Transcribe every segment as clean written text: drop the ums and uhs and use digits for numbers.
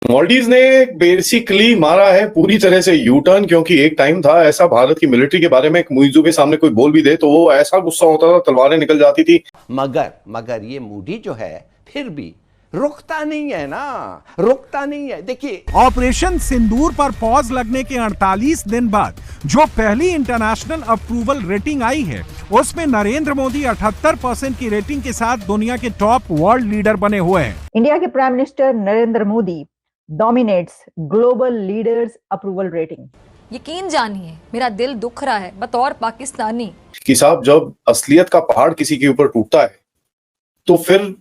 मॉल्डीव ने बेसिकली मारा है पूरी तरह से यू टर्न, क्योंकि एक टाइम था ऐसा भारत की मिलिट्री के बारे में मुइज़ू के सामने कोई बोल भी दे तो वो ऐसा गुस्सा होता था, तलवारें निकल जाती थी। मगर ये मोदी जो है फिर भी रुकता नहीं है ना, रुकता नहीं है। देखिए, ऑपरेशन सिंदूर पर पॉज लगने के 48 दिन बाद जो पहली इंटरनेशनल अप्रूवल रेटिंग आई है उसमें नरेंद्र मोदी 78% की रेटिंग के साथ दुनिया के टॉप वर्ल्ड लीडर बने हुए हैं। इंडिया के prime minister Narendra Modi dominates global leaders approval rating. यकीन जानिए, मेरा दिल दुख रहा है बतौर पाकिस्तानी कि साहब जब असलियत का पहाड़ किसी के ऊपर टूटता है तो फिर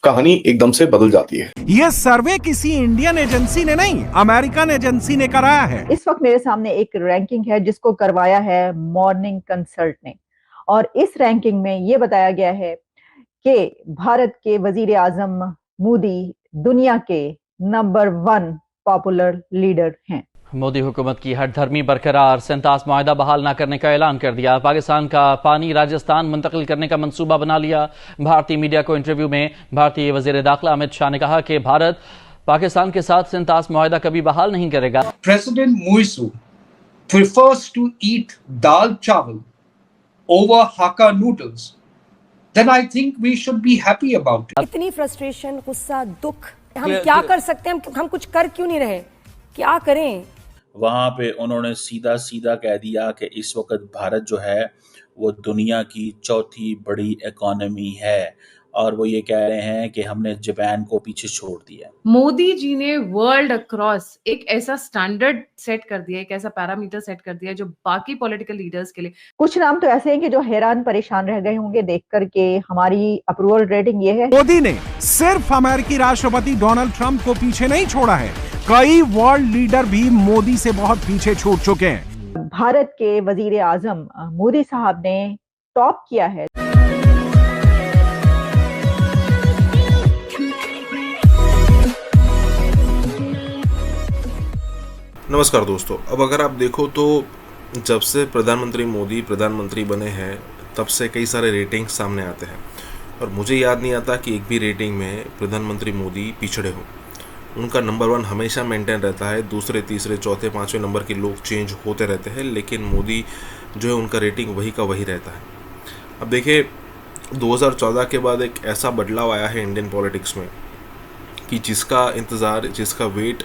कहानी एकदम से बदल जाती है। यह सर्वे किसी इंडियन एजेंसी ने नहीं, अमेरिकन एजेंसी ने कराया है। इस वक्त मेरे सामने एक रैंकिंग है जिसको करवाया है मॉर्निंग कंसल्ट ने, और इस रैंकिंग में ये बताया गया है कि भारत के वजीर आजम मोदी दुनिया के नंबर 1 पॉपुलर लीडर हैं। मोदी हुकूमत की हठधर्मी बरकरार, सेंतास मुआहदा बहाल न करने का ऐलान कर दिया। पाकिस्तान का पानी राजस्थान मुंतकिल करने का मंसूबा बना लिया। भारतीय मीडिया को इंटरव्यू में भारतीय वजीर दाखिला अमित शाह ने कहा कि भारत पाकिस्तान के साथ सेंतास मुआहदा कभी बहाल नहीं करेगा। President Muizzu prefers to eat dal chawal over Hakka noodles, then I think we should be happy about it. इतनी फ्रस्ट्रेशन, गुस्सा, दुख, हम क्या कर सकते हैं? हम कुछ कर क्यों नहीं रहे? क्या करें? वहाँ पे उन्होंने सीधा सीधा कह दिया कि इस वक्त भारत जो है वो दुनिया की चौथी बड़ी इकोनॉमी है, और वो ये कह रहे हैं कि हमने जापान को पीछे छोड़ दिया। मोदी जी ने वर्ल्ड अक्रॉस एक ऐसा स्टैंडर्ड सेट कर दिया, एक ऐसा पैरामीटर सेट कर दिया जो बाकी पॉलिटिकल लीडर्स के लिए। कुछ नाम तो ऐसे हैं कि जो हैरान परेशान रह गए होंगे देख करके हमारी अप्रूवल रेटिंग ये है। मोदी ने सिर्फ अमेरिकी राष्ट्रपति डोनाल्ड ट्रंप को पीछे नहीं छोड़ा है, कई वर्ल्ड लीडर भी मोदी से बहुत पीछे छूट चुके हैं। भारत के वजीर आजम मोदी साहब ने टॉप किया है। नमस्कार दोस्तों, अब अगर आप देखो तो जब से प्रधानमंत्री मोदी प्रधानमंत्री बने हैं तब से कई सारे रेटिंग सामने आते हैं, और मुझे याद नहीं आता कि एक भी रेटिंग में प्रधानमंत्री मोदी पिछड़े हों। उनका नंबर 1 हमेशा मेंटेन रहता है, दूसरे तीसरे चौथे पाँचवें नंबर के लोग चेंज होते रहते हैं, लेकिन मोदी जो है उनका रेटिंग वही का वही रहता है। अब देखिए 2014 के बाद एक ऐसा बदलाव आया है इंडियन पॉलिटिक्स में कि जिसका इंतज़ार, जिसका वेट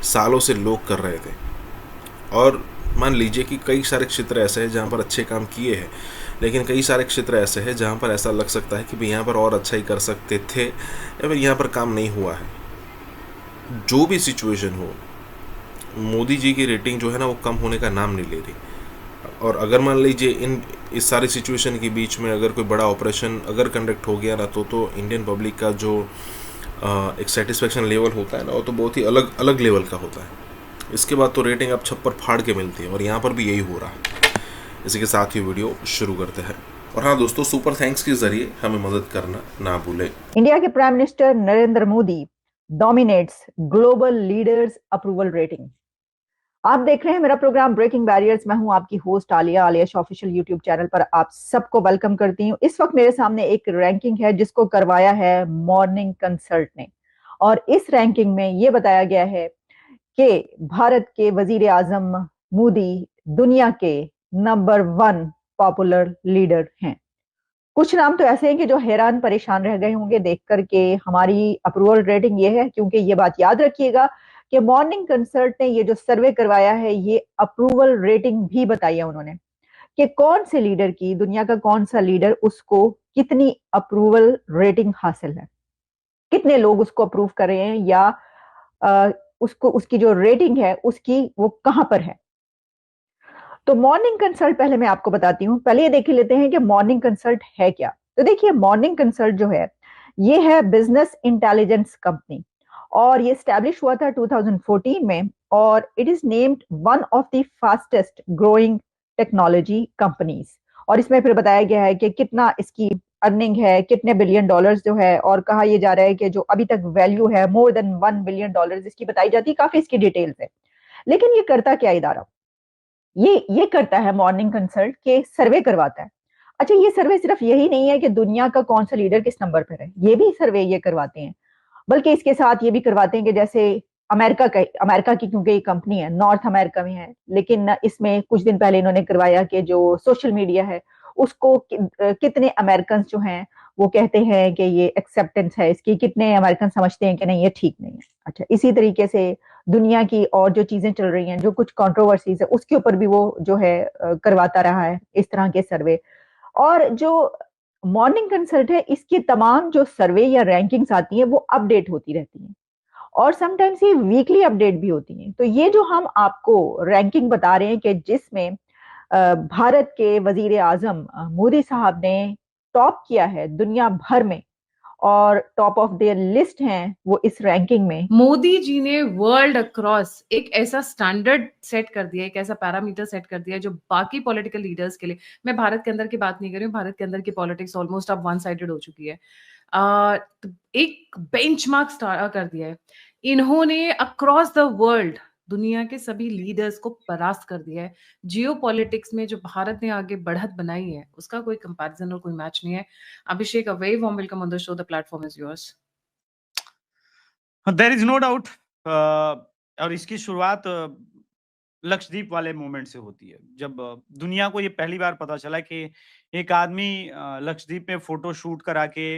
सालों से लोग कर रहे थे। और मान लीजिए कि कई सारे क्षेत्र ऐसे हैं जहाँ पर अच्छे काम किए हैं, लेकिन कई सारे क्षेत्र ऐसे हैं जहाँ पर ऐसा लग सकता है कि भाई यहाँ पर और अच्छा ही कर सकते थे, या फिर यहाँ पर काम नहीं हुआ है। जो भी सिचुएशन हो, मोदी जी की रेटिंग जो है ना वो कम होने का नाम नहीं ले रही। और अगर मान लीजिए इस सारी सिचुएशन के बीच में अगर कोई बड़ा ऑपरेशन अगर कंडक्ट हो गया ना तो इंडियन पब्लिक का जो एक सेटिस्फेक्शन लेवल होता है ना वो तो बहुत ही अलग अलग लेवल का होता है। इसके बाद तो रेटिंग अब छप्पर फाड़ के मिलती है, और यहाँ पर भी यही हो रहा है। इसी के साथ ही वीडियो शुरू करते हैं। और हाँ दोस्तों, सुपर थैंक्स के जरिए हमें मदद करना ना भूलें। इंडिया के prime minister Narendra Modi dominates global leaders approval rating. आप देख रहे हैं मेरा प्रोग्राम ब्रेकिंग बैरियर्स। मैं हूं आपकी host Alia official YouTube channel पर आप सबको वेलकम करती हूं। इस वक्त मेरे सामने एक रैंकिंग है जिसको करवाया है मॉर्निंग कंसल्ट ने, और इस रैंकिंग में ये बताया गया है कि भारत के वजीर आजम मोदी दुनिया के नंबर 1 पॉपुलर लीडर हैं। कुछ नाम तो ऐसे हैं कि जो हैरान परेशान रह गए होंगे देख करके हमारी अप्रूवल रेटिंग ये है, क्योंकि ये बात याद रखिएगा कि मॉर्निंग कंसल्ट ने ये जो सर्वे करवाया है ये अप्रूवल रेटिंग भी बताई है उन्होंने कि कौन से लीडर की, दुनिया का कौन सा लीडर, उसको कितनी अप्रूवल रेटिंग हासिल है, कितने लोग उसको अप्रूव कर रहे हैं, या उसको उसकी जो रेटिंग है उसकी वो कहां पर है। तो मॉर्निंग कंसल्ट पहले मैं आपको बताती हूँ। पहले ये देख लेते हैं कि मॉर्निंग कंसल्ट है क्या। तो देखिए मॉर्निंग कंसल्ट जो है ये है बिजनेस इंटेलिजेंस कंपनी, और ये स्टैब्लिश हुआ था 2014 में, और it is named one of the fastest growing technology companies. और इसमें फिर बताया गया है कि कितना इसकी अर्निंग है, कितने बिलियन डॉलर्स जो है, और कहा यह जा रहा है कि जो अभी तक वैल्यू है मोर देन 1 बिलियन डॉलर्स इसकी बताई जाती है। काफी इसकी डिटेल्स है। लेकिन ये करता क्या इदारा? ये करता है मॉर्निंग कंसल्ट के सर्वे करवाता है। अच्छा, ये सर्वे सिर्फ यही नहीं है कि दुनिया का कौन सा लीडर किस नंबर पर है, ये भी सर्वे ये करवाते हैं, बल्कि इसके साथ ये भी करवाते हैं कि जैसे अमेरिका की क्योंकि ये कंपनी है, नॉर्थ अमेरिका में है, लेकिन इसमें कुछ दिन पहले इन्होंने करवाया कि जो सोशल मीडिया है उसको कितने अमेरिकन जो हैं वो कहते हैं कि ये एक्सेप्टेंस है इसकी, कितने अमेरिकन समझते हैं कि नहीं ये ठीक नहीं है। अच्छा, इसी तरीके से दुनिया की और जो चीजें चल रही हैं, जो कुछ कंट्रोवर्सीज है, उसके ऊपर भी वो जो है करवाता रहा है इस तरह के सर्वे। और जो मॉर्निंग कंसल्ट है, इसकी तमाम जो सर्वे या रैंकिंग्स आती हैं वो अपडेट होती रहती हैं, और समटाइम्स ये वीकली अपडेट भी होती हैं। तो ये जो हम आपको रैंकिंग बता रहे हैं कि जिसमें भारत के वजीर आजम मोदी साहब ने टॉप किया है दुनिया भर में, और टॉप ऑफ देयर लिस्ट हैं वो इस रैंकिंग में। मोदी जी ने वर्ल्ड अक्रॉस एक ऐसा स्टैंडर्ड सेट कर दिया, एक ऐसा पैरामीटर सेट कर दिया जो बाकी पॉलिटिकल लीडर्स के लिए, मैं भारत के अंदर की बात नहीं कर रही हूँ, भारत के अंदर की पॉलिटिक्स ऑलमोस्ट अब वन साइडेड हो चुकी है, एक बेंचमार्क कर दिया है इन्होंने अक्रॉस द वर्ल्ड। दुनिया के सभी लीडर्स को परास्त कर दिया है। जियोपॉलिटिक्स में जो भारत ने आगे बढ़त बनाई है उसका कोई कंपैरिजन और कोई मैच नहीं है। Abhishek, a very warm welcome on the show, the platform is yours. There is no doubt, और इसकी शुरुआत लक्षद्वीप वाले मोमेंट से होती है, जब दुनिया को ये पहली बार पता चला कि एक आदमी लक्षद्वीप में फोटो शूट करा के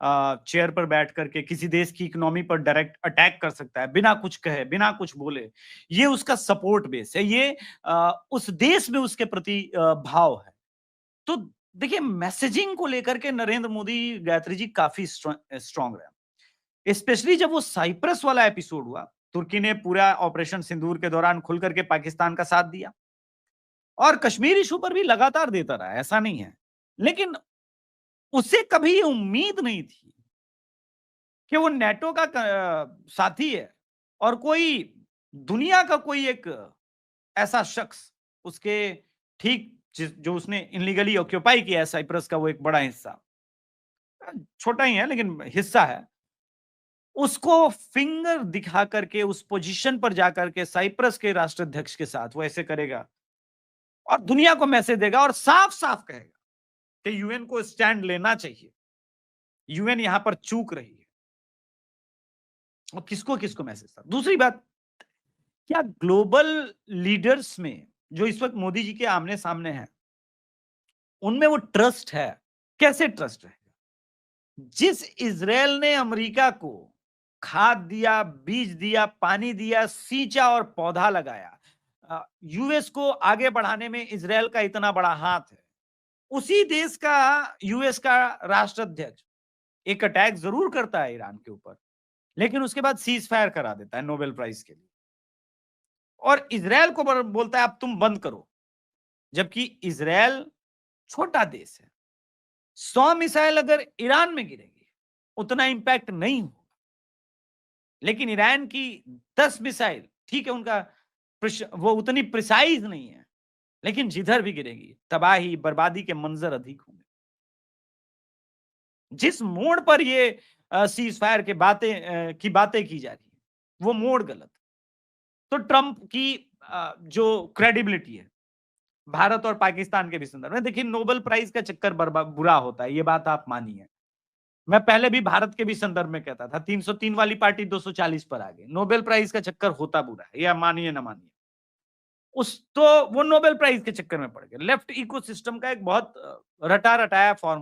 चेयर पर बैठ करके किसी देश की इकोनॉमी पर डायरेक्ट अटैक कर सकता है बिना कुछ कहे, बिना कुछ बोले। ये उसका सपोर्ट बेस है, ये उस देश में उसके प्रति भाव है। तो देखिए, मैसेजिंग को लेकर के नरेंद्र मोदी, गायत्री जी, काफी स्ट्रांग रहे, स्पेशली जब वो साइप्रस वाला एपिसोड हुआ। तुर्की ने पूरा ऑपरेशन सिंदूर के दौरान खुल करके पाकिस्तान का साथ दिया, और कश्मीर इशू पर भी लगातार देता रहा, ऐसा नहीं है, लेकिन उसे कभी ये उम्मीद नहीं थी कि वो नेटो का साथी है और कोई दुनिया का कोई एक ऐसा शख्स उसके ठीक जो उसने इनलीगली ऑक्यूपाई किया है साइप्रस का वो एक बड़ा हिस्सा, छोटा ही है लेकिन हिस्सा है, उसको फिंगर दिखा करके उस पोजीशन पर जाकर के साइप्रस के राष्ट्राध्यक्ष के साथ वो ऐसे करेगा और दुनिया को मैसेज देगा और साफ साफ कहेगा कि यूएन को स्टैंड लेना चाहिए, यूएन यहां पर चूक रही है। और किसको किसको मैसेज था? दूसरी बात, क्या ग्लोबल लीडर्स में जो इस वक्त मोदी जी के आमने सामने हैं उनमें वो ट्रस्ट है? कैसे ट्रस्ट है? जिस इजराइल ने अमेरिका को खाद दिया, बीज दिया, पानी दिया, सींचा और पौधा लगाया, यूएस को आगे बढ़ाने में इजराइल का इतना बड़ा हाथ है, उसी देश का यूएस का राष्ट्राध्यक्ष एक अटैक जरूर करता है ईरान के ऊपर, लेकिन उसके बाद सीज फायर करा देता है नोबेल प्राइज के लिए, और इजराइल को बोलता है अब तुम बंद करो, जबकि इजराइल छोटा देश है। 100 मिसाइल अगर ईरान में गिरेगी उतना इंपैक्ट नहीं होगा, लेकिन ईरान की 10 मिसाइल, ठीक है, उनका वो उतनी प्रिसाइज नहीं है, लेकिन जिधर भी गिरेगी तबाही बर्बादी के मंजर अधिक होंगे। जिस मोड़ पर ये सीज फायर की बातें की जा रही है वो मोड़ गलत। तो ट्रंप की जो क्रेडिबिलिटी है भारत और पाकिस्तान के भी संदर्भ में, देखिए, नोबेल प्राइज का चक्कर बुरा होता है, ये बात आप मानिए। मैं पहले भी भारत के भी संदर्भ में कहता था 303 वाली पार्टी 240 पर आ गई, नोबेल प्राइज का चक्कर होता बुरा है, या मानिए ना मानिए, तो वो नोबेल प्राइज के चक्कर में पड़ गए। लेफ्ट इकोसिस्टम का एक बहुत रटा रटाया फॉर्म